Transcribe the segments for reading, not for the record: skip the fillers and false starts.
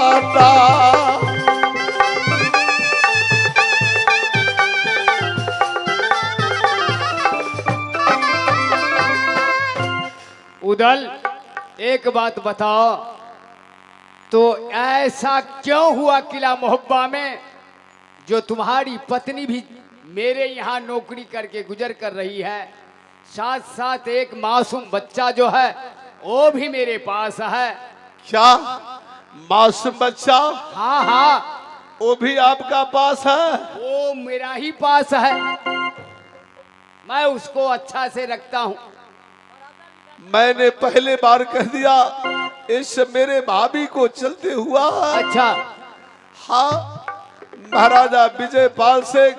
माता। उदल, एक बात बताओ, तो ऐसा क्यों हुआ किला मोहब्बा में जो तुम्हारी पत्नी भी मेरे यहाँ नौकरी करके गुजर कर रही है, साथ साथ एक मासूम बच्चा जो है वो भी मेरे पास है। क्या मासूम बच्चा? हाँ हाँ, वो भी आपका पास है? वो मेरा ही पास है। मैं उसको अच्छा से रखता हूँ। मैंने पहले बार कह दिया इस मेरे भाभी को चलते हुआ। अच्छा, हाँ, महाराजा विजय पाल से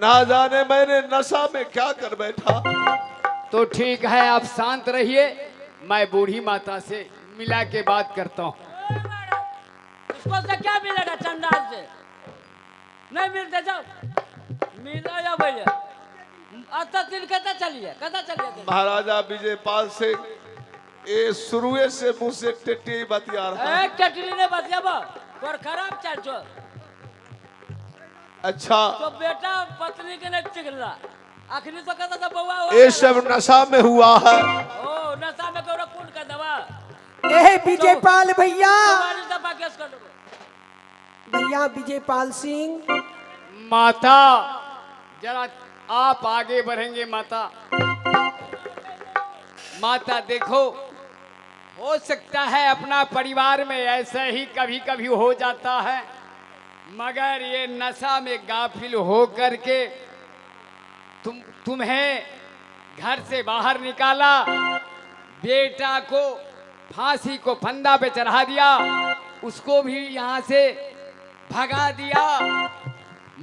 ना जाने मैंने नशा में क्या कर बैठा। तो ठीक है, आप शांत रहिए, मैं बूढ़ी माता से मिला के बात करता हूँ। इसको से क्या मिलेगा? चंडाल से नहीं मिलते, जाओ मिला या भैया। अच्छा दिन चलिए महाराजा विजय पाल से ये शुरुए से मुंह से टेटी बतिया रहा है। टेटली ने बतिया और खराब चल जो। अच्छा, तो बेटा पत्नी के नहीं चिगला, आखिरी तो कहता था बउआ ये सब नशा में हुआ है। ओ नशा में कौन कौन का दवा? ए विजय पाल भैया, दवा केस कर दो भैया विजय पाल सिंह। माता जरा आप आगे बढ़ेंगे। माता, माता देखो, हो सकता है अपना परिवार में ऐसा ही कभी कभी हो जाता है, मगर ये नशा में गाफिल हो करके तुम्हें घर से बाहर निकाला, बेटा को फांसी को फंदा पे चढ़ा दिया, उसको भी यहाँ से भगा दिया।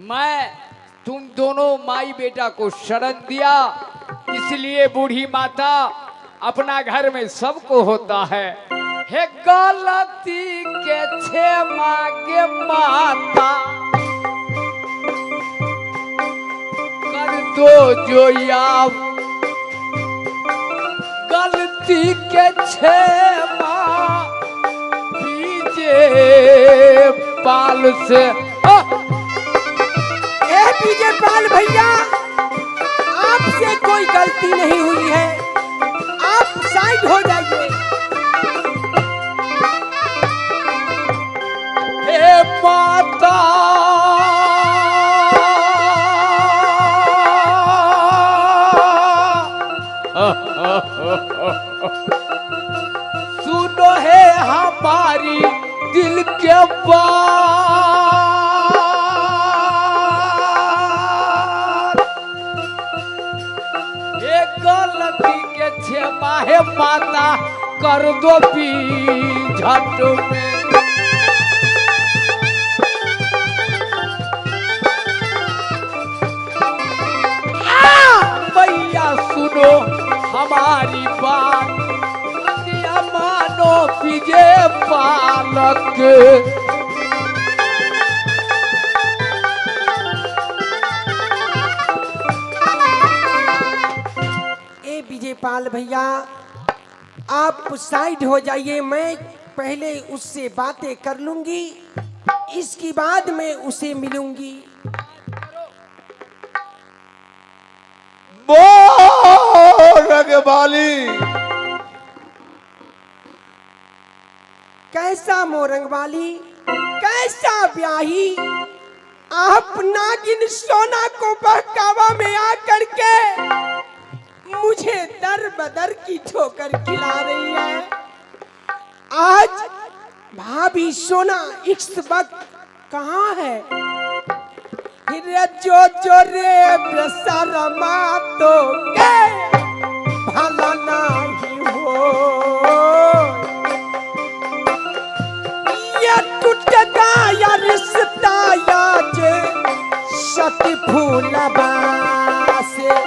मैं तुम दोनों माई बेटा को शरण दिया, इसलिए बूढ़ी माता अपना घर में सबको होता है। हे गलती के क्षमा के माता, कर दो जो याद, गलती के क्षमा विजय पाल से। विजय पाल भैया, आपसे कोई गलती नहीं हुई है, आप साइड हो जाइए। हे माता, सुनो है हमारी दिल के बात, गलती के क्षमा है माता, कर दो झट में। भैया सुनो हमारी बात, दिया मानो विजय पालक। विजय पाल भैया, आप साइड हो जाइए, मैं पहले उससे बातें कर लूंगी, इसके बाद मैं उसे मिलूंगी। रंगवाली, कैसा मोरंग वाली, कैसा ब्याही, आप नागिन सोना को बहकावा में आकर के मुझे दर बदर की ठोकर खिला रही है। आज भाभी सोना इस वक्त कहाँ है? जो जो रे बेशरमा तो के भला नहीं हो, ये टूट गया रिश्ता आज सती फूलबा से।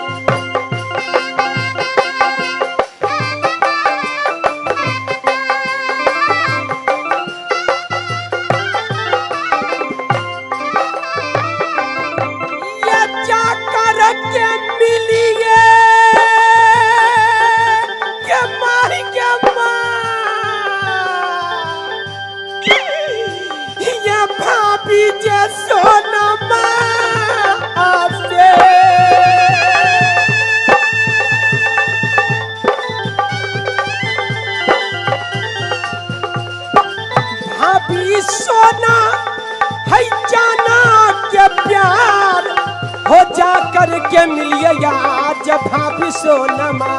आज भाभी सोनमा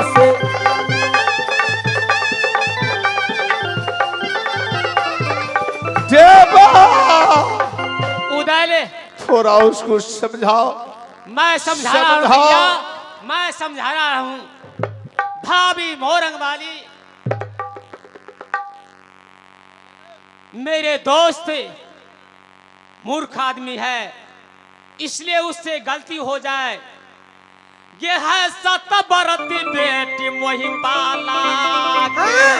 से। देवा उदय ले, थोड़ा उसको समझाओ। मैं समझा रहा हूँ समझाओ। भैया, मैं समझा रहा हूँ। भाभी मोरंग वाली मेरे दोस्त मूर्ख आदमी है, इसलिए उससे गलती हो जाए। ये है सतबरती बेटी मोहि पाला हाँ,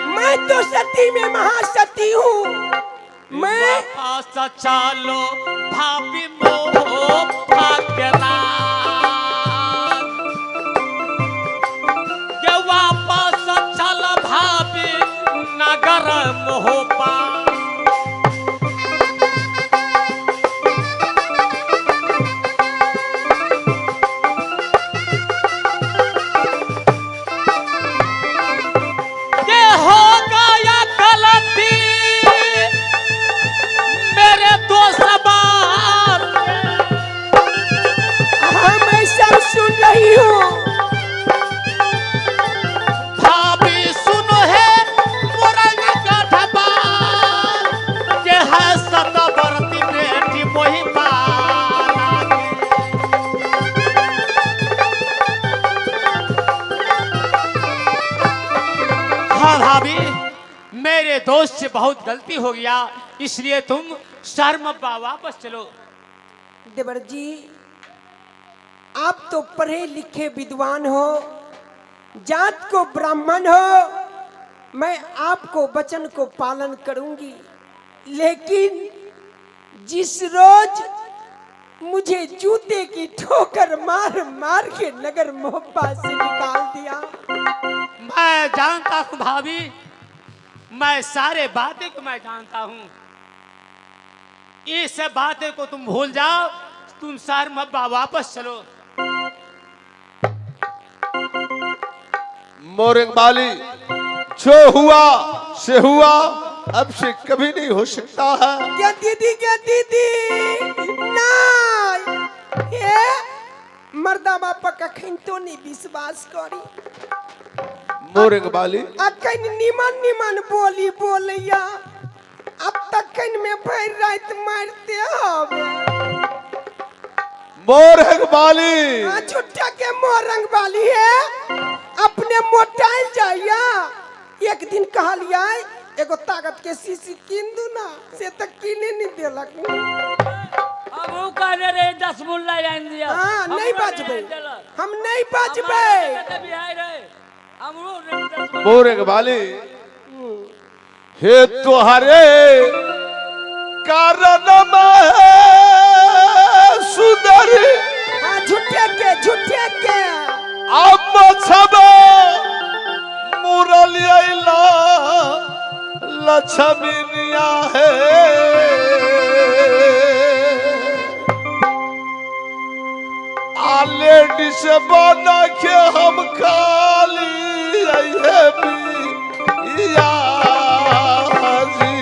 मैं तो सती में महासती हूँ। मैं वापस चलो भाभी मोह भाग्यला, ये वापस चल भाभी नगर मोहबा। ये हो गया गलती मेरे दोस्त बार, हाँ मैं सब सुन रही हूँ। भाभी सुनो है मोरंग गढ़बा, ये है सतबरती बेटी मोहि पाला। हाँ भाभी, मेरे दोस्त से बहुत गलती हो गया, इसलिए तुम शर्मब्बा वापस चलो। देवर जी, आप तो पढ़े लिखे विद्वान हो, जात को ब्राह्मण हो। मैं आपको वचन को पालन करूंगी, लेकिन जिस रोज मुझे जूते की ठोकर मार मार के नगर मोहब्बा से निकाल दिया। मैं जानता हूँ भाभी, मैं सारे बातें को मैं जानता हूँ। ये सब बातें को तुम भूल जाओ, तुम शर्मब्बा वापस चलो। मोरंग वाली, जो हुआ से हुआ, अब से कभी नहीं हो सकता है। क्या दीदी, क्या दीदी, नहीं, ये मर्दा बापा का खैन तो नहीं विश्वास करी। मोरंग वाली, अखन निमन निमन बोली बोलिया, अब तक में भर रात मारते हवे। मोरंग वाली, हाँ, छुट्टा के मोरंग वाली है, अपने मोटाइल जाइया। एक दिन कहा लिया एगो ताकत के शीशी कीन दू ना, से तक कीने नहीं देलक। अब वो कहने रे 10 मुल्ला जान दिया। हाँ, नहीं बचबे, हम नहीं बचबे। मोरंग वाली, हे तुहरे कारण में सुधरी, हाँ, झूठे के अब छब मुरलिया लक्ष्मीनिया है। लेडीज बना के हम खाली है भी या जी।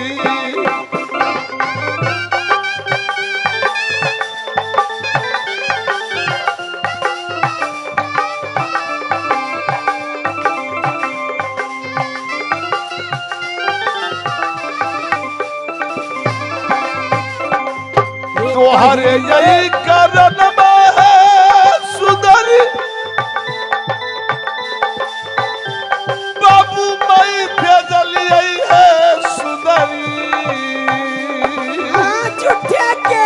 तोहरे यही कारण में है सुधरी, बाबू मई भेजलिए है सुधरी। हाँ, झूठे के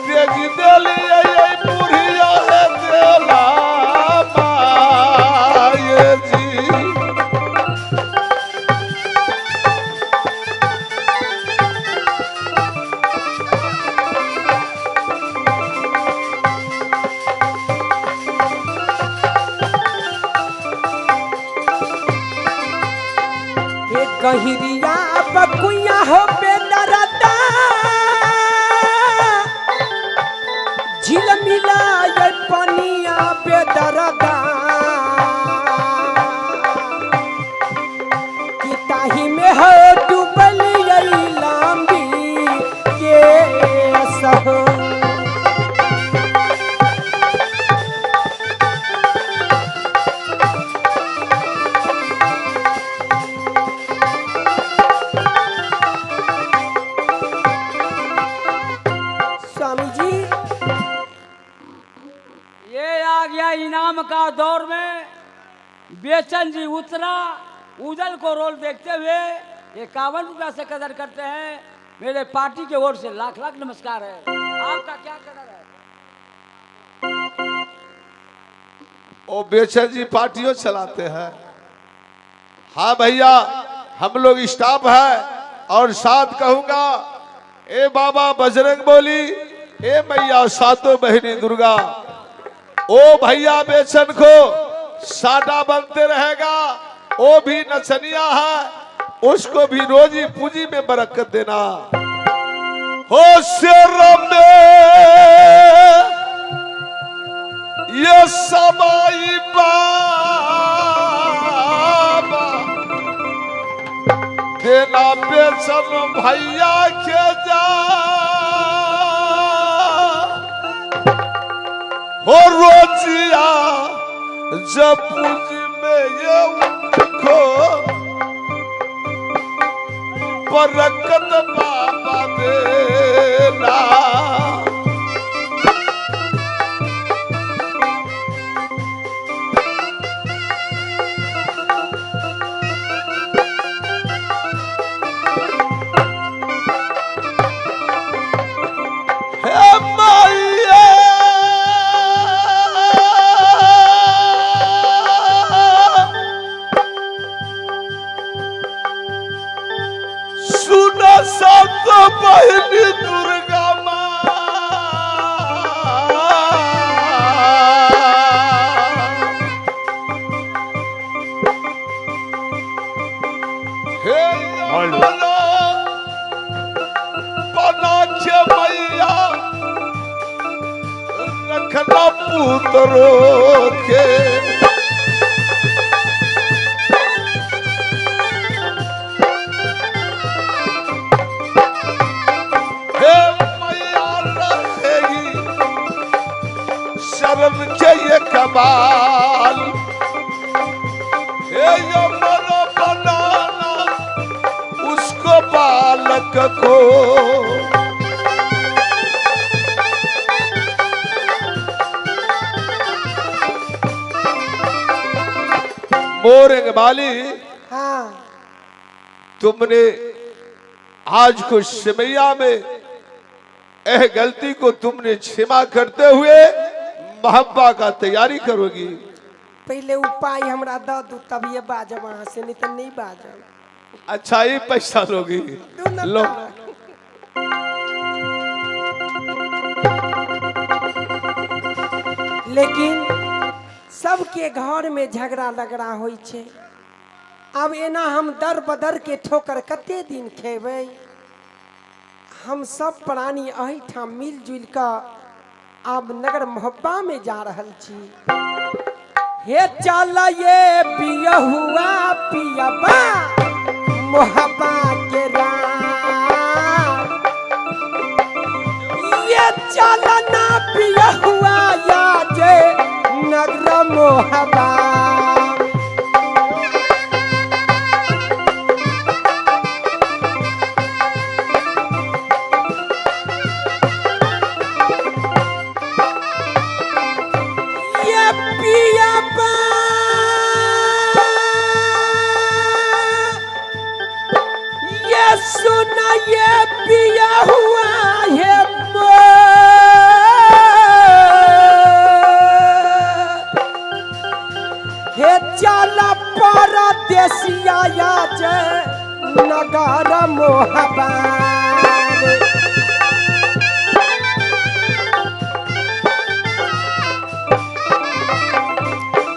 तेजी देलिए ये बुढ़िया है देला माये जी। गहिरिया बकुया हो बेदरदा, झिलमिला ये पनिया बेदरदा, किताही में हो डूबल ये लांबी के सहो। गया इनाम का दौर में बेचन जी उतरा। उजल को रोल देखते हुए 51 रुपया से कदर करते हैं। मेरे पार्टी के ओर से लाख लाख नमस्कार है। आपका क्या कदर है? ओ बेचन जी पार्टियों चलाते हैं। हाँ भैया, हम लोग स्टाफ है और साथ कहूंगा, ए बाबा बजरंग बोली, ए मैया सातों बहनी दुर्गा। ओ भैया बेचन को साटा बनते रहेगा। वो भी नचनिया है, उसको भी रोजी पूंजी में बरकत देना। हो शेर में ये समाई बाबा देना बेचन भैया के जा। हो रोजिया जब पूंजी में ये उनको बरकत बाबा देना। पहली दुर्गा माँ हे बना के मैया रखना पुत्रों के। शरण के ये कबाल हे यमन बनाना उसको बालक को। मोरंग वाली, हाँ तुमने आज को सिमैया में यह गलती को तुमने क्षमा करते हुए महब्बा का तैयारी करोगी। पहले उपाय हमरा दो दू तब ये बाजब वहां से, नहीं तो नहीं बाजब। अच्छा ही पैसा लोगी, लो। लेकिन सबके घर में झगड़ा लगड़ा होई छे। अब एना हम दर बदर के ठोकर कते दिन खेबै। हम सब प्राणी अही ठाम मिलजुल कर अब नगर मोहब्बा में जा रहल छी। हे चल ये पिया हुआ पियबा मोहब्बा के रात। ये चल ना पिया हुआ या जे नगर मोहब्बा। सुना ये पिया हुआ है हे चला परदेसिया या जे नगर मोहब्बा।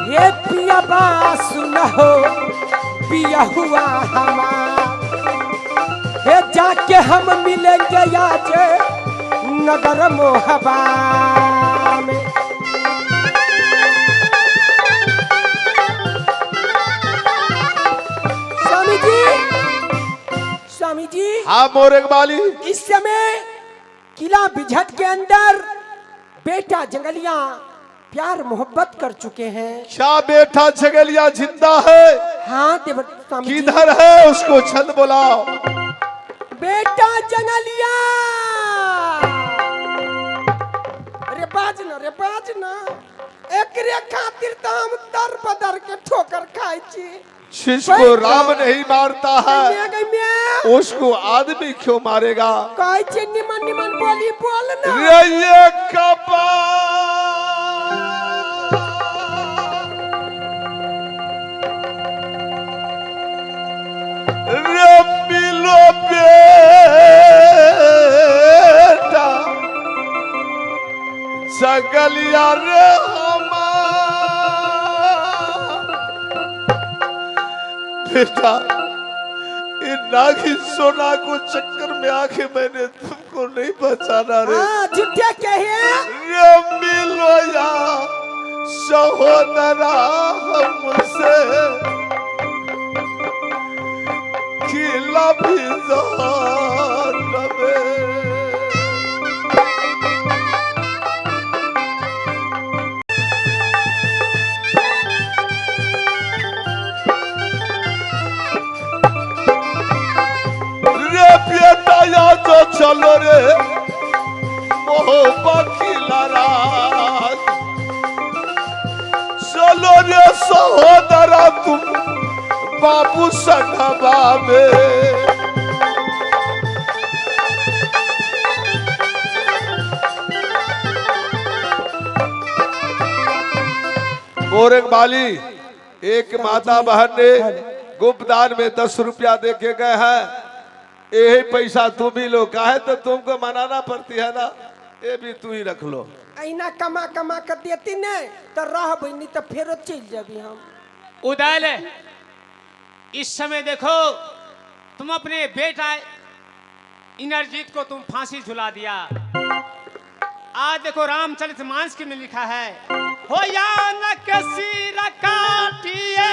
ये पिया बा सुनो पिया हुआ हमारा। हे जाके हम मिलेंगे आज नगर मोहब्बा में। स्वामी जी हाँ मोरंग वाली, इस समय किला बिझट के अंदर बेटा जंगलिया प्यार मोहब्बत कर चुके हैं। क्या बेटा जंगलिया जिंदा है? हाँ देव स्वामी जी। किधर है? उसको छंद बुलाओ। बेटा जंगलिया, अरे बाजना एकरे खातिर तो हम दर बदर के ठोकर खाए छी। जिसको राम नहीं मारता है मैं उसको आदमी क्यों मारेगा? कहे छी निमन निमन बोली बोलना। ये कपा रे मिलो बेटा सगलिया रे बेटा, इन नागिन सोना को चक्कर में आके मैंने तुमको नहीं बचाना रे। हाँ झूठे कहे रे मिलो या सहोदरा हमसे खिला भी जानवे। बेटा या तो चलो रे मोहब्बत की लड़ाई, चलो रे सहोदरा तुम बाबू सगवा में। मोरंग बाली एक माता बहन ने गुप्तदान में 10 रुपया दे के गए हैं। यही पैसा तुम ही लो, काहे तो तुमको मनाना पड़ती है ना, ये भी तू ही रख लो। ऐना कमा कमा कर देती नहीं तो रह नहीं तो फिर चल जाबी हम। उदय इस समय देखो तुम अपने बेटा इंद्रजीत को तुम फांसी झुला दिया। आज देखो रामचरित मानस में लिखा है, हो या न सिर काटिए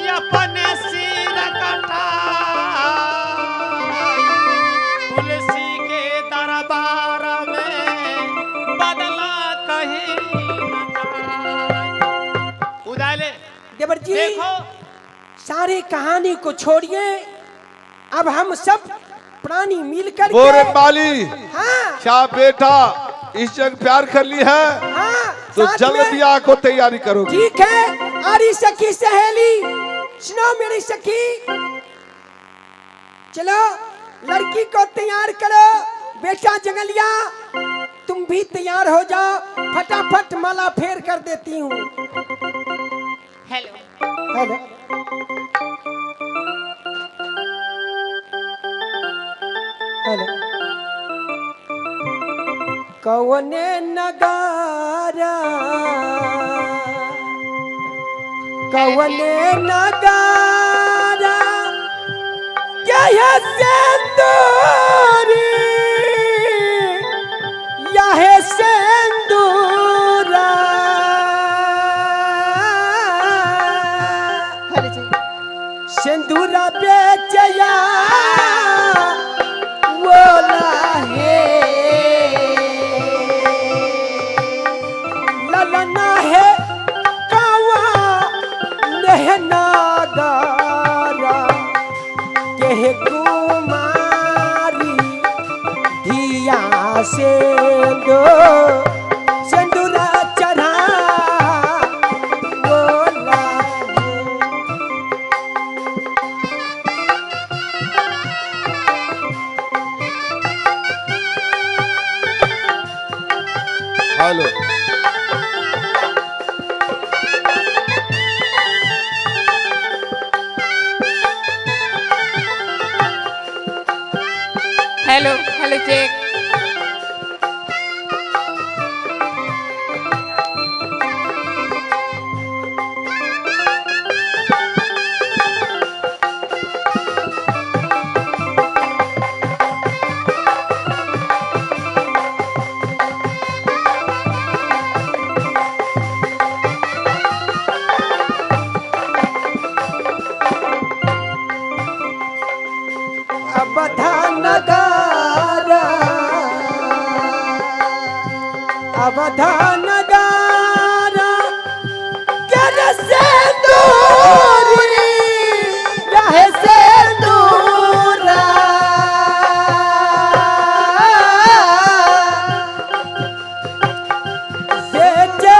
अपने सिर कटा, तुलसी के दरबार में बदला कहीं न जाए। उदय देवर जी देखो सारी कहानी को छोड़िए, अब हम सब प्राणी मिलकर मोरंग बाली हाँ क्या बेटा इस जग प्यार कर ली है हाँ तो साथ जल्द में- ब्याह को तैयारी करोगी। ठीक है। अरे सखी सहेली सुनो मेरी सखी, चलो लड़की को तैयार करो। बेटा जंगलिया तुम भी तैयार हो जाओ, फटाफट माला फेर कर देती हूँ। हेलो हेलो हेलो कौने नगारा कौने नगारा क्या है सिंदूरी या है सिंदूरा सिंदूरा बेचया बोला है ललना है कावा नहना गारा कह कुमारी धिया से दो सिंदूरा चढ़ा बोला है। Hello hello hello check. अवधा नगारा अवधा नगारा कर से दूरी रहे से दूरा बेचे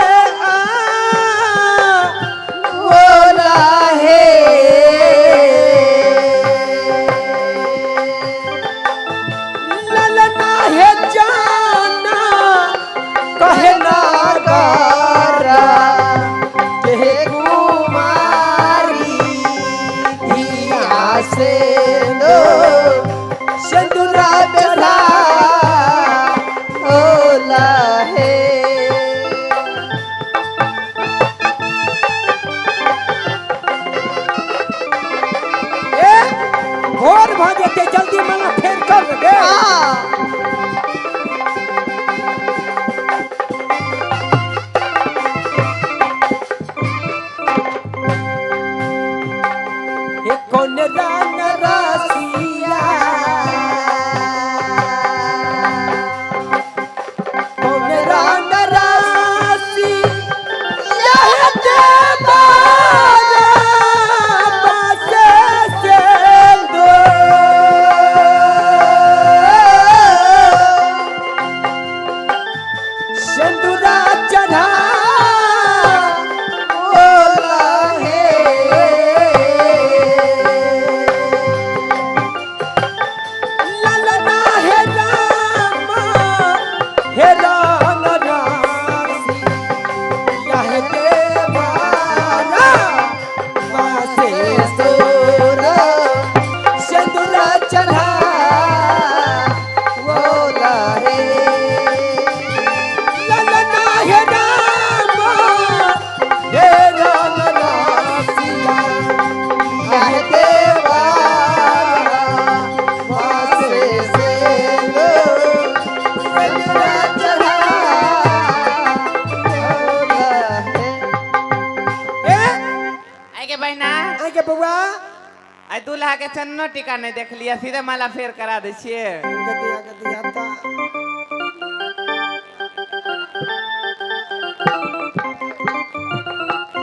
आई दूल्हा के चन्नो टीका नहीं देख लिया, सीधे माला फेर करा दे छिए। गदिया गदिया ता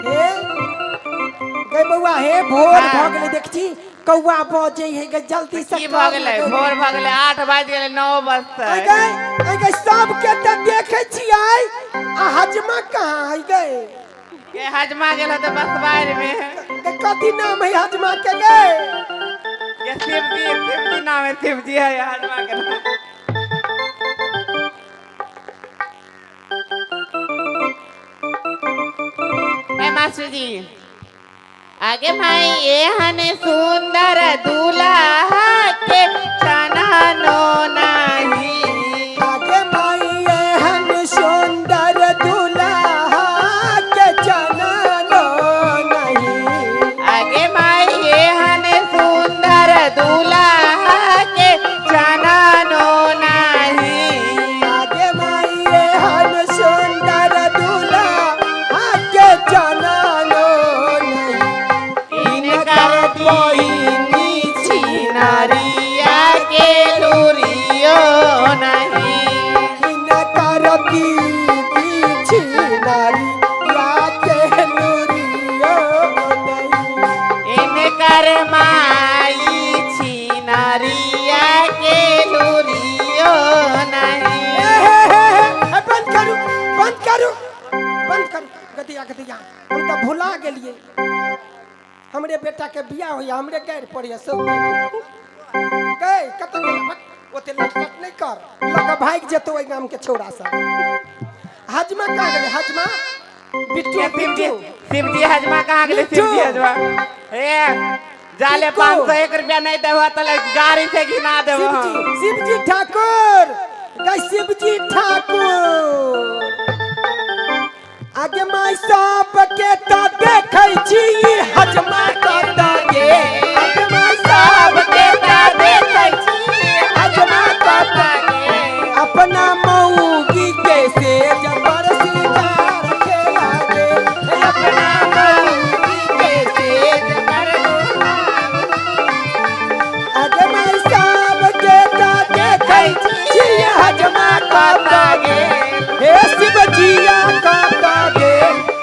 हे गई बउआ हे भोर हाँ। भ गेलै देख छी कौआ बजे है गे जल्दी से की भ गेलै? भोर भ गेलै, 8 बाज गेलै, 9 बजतै। आई गई सब के त देखे छियै आ हजमा कहाँ है गए के हजमा गेल त बसवार में। के कथी नाम है हजमा के गए के शिवजी नाम है, शिवजी है हजमा के नाम। ए मास्टर जी, आगे माई ये हने सुंदर दूल्हा के चनानो नहीं। आगे माई एहन सुंदर दूल्हा के जननो नहीं। आगे माई ये हने सुंदर दूल्हा के चनानो नहीं। आगे माई एहन सुंदर दूल्हा के जननो नहीं। इनकर बहिनी छिनारिया के लूरियो नहीं। इनकर दीदी छिनारी या के लुरियो नहीं। इनकर माई छिनारिया के लूरियो नहीं। बंद करू बंद करू बंद करू गदिया गदिया हम तो भुला गेलिए। हमरे बेटा के बियाह होया हमरे गैर पड़िया सब गए कत ओते लटलट नहीं कर लगा भाग जेतो ओई गाम के छोरा सा। हजमा कहाँ गेले हजमा बिट्टू बिट्टू शिवजी हजमा कहाँ गेले? मिट्टू। शिवजी हजमा ए जाले मिट्टू। 501 रुपया नहीं देबो त गाड़ी से घिना देबो। शिवजी ठाकुर गई शिवजी ठाकुर आगे माई सब के तो देखै छी हजमा करता गे। आगे माई सब के तो देखै छी हजमा करता गे। अपना मऊगी के से जबर सिंगार खेला गे। अपना मऊगी के से जबर आगे माई सब के तो देखै छी हजमा करता गे। हे शिवजिया करता गे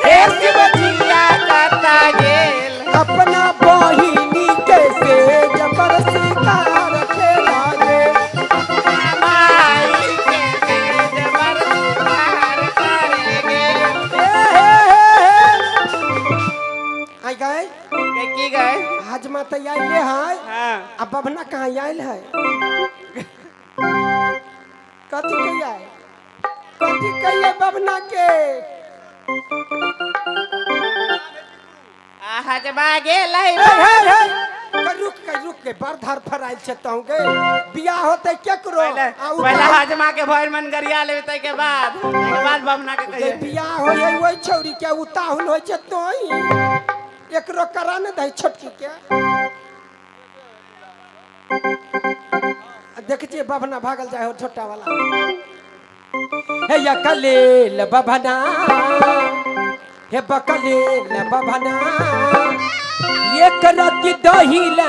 हे शिवजिया करता गेल। अपना बहिनी के से जबर शिकार खेला गे। माई के तेज बर दुहार करे गेल। आई गए के की गए? हजमा तो आइले है हां अब बबना कहाँ आयल है कथी कहिए कथी कहिए बबना के आ हजमा गेलै। रुक के बरधर फराइल छतौ गे बियाह होते केकरो पहले हजमा के भर मन गरिया लेबै तै के बाद बमना के जे कहिए। बियाह होय ओइ छौरी के उताहुन होय छै तोई एकरो करा न दई छोटकी के देख छिए बभना भागल जाए हो छोटा वाला। हे या कलेल बभना हे बकलेल बभना एक राती दहिला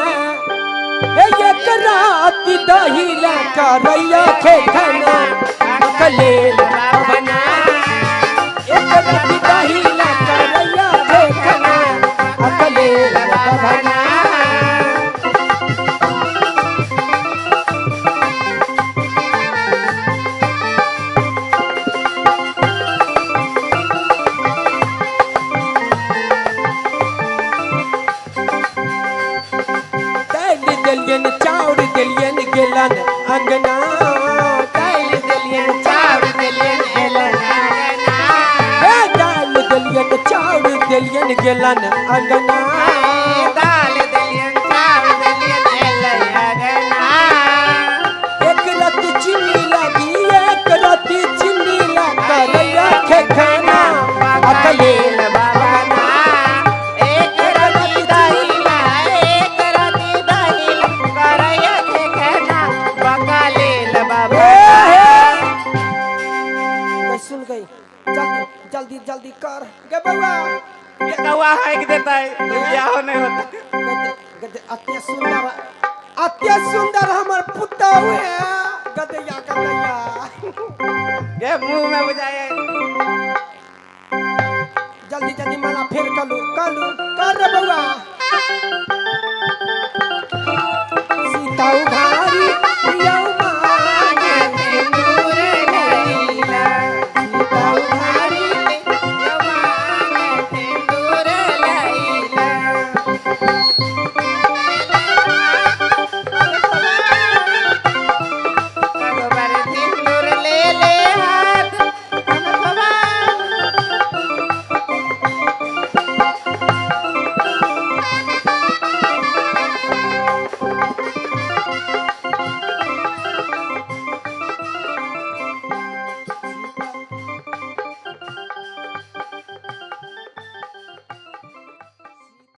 हे एक राती दहिला करैया खे खाना बकलेल बभना एक राती दहिला करैया खे खाना बकलेल बभना। चाउर दिलियन गेलन अंगना दाल दिलियन चाउर दिलियन एलन अंगना हे दाल दिलियन चाउर दिलियन गेलन अंगना दाल दलियन चावल दलियन एलै अंगना। एक रत्ती चीनी लगी एक रत्ती चीनी लगा करैया खे खाना अकलेल बाबाना एक रति दहिला एक रति दहिला करैया के खाना बकलेल बाबा। सुन गई जल्दी जल्दी जल्दी कर गे बउआ ये कौआ है कि देता है ब्याह नहीं होता। गदे अत्य सुंदर हमर पुतौ है गदैया गदैया। ये मुंह में बुझाए जल्दी जल्दी माला फेर कलू कर रे बउआ। सीता उघारी